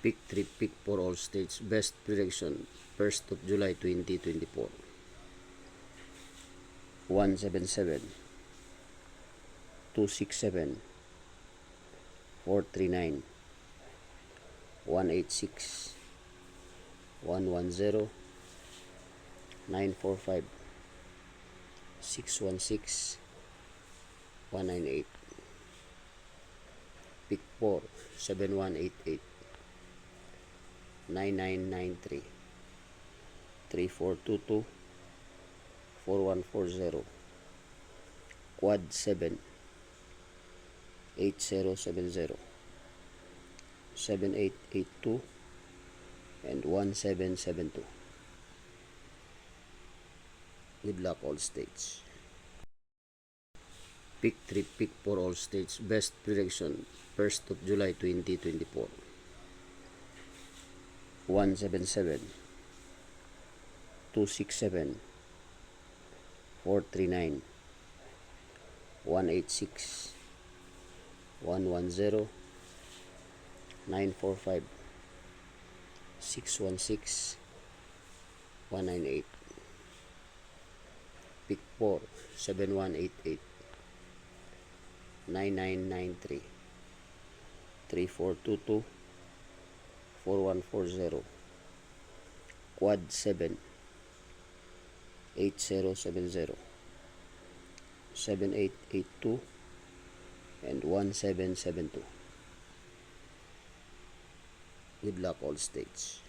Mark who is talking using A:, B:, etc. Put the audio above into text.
A: Pick 3, pick 4 all states. Best prediction, 1st of July 2024. 177, 267, 439, 186, 110, 945, 616, 198. Pick 4, 7188, 9993, 3422, 4140, quad 7, 8070, 7882, and 1772. Good luck all states. Pick 3, pick 4 all states. Best prediction, 1st of July 2024. 177, 267, 439, 186, 110, 945, 616, 198. Pick 4, 7188, 9993, 3422, 4140, quad 7, 8070, 7882, and 1772. Good luck all states.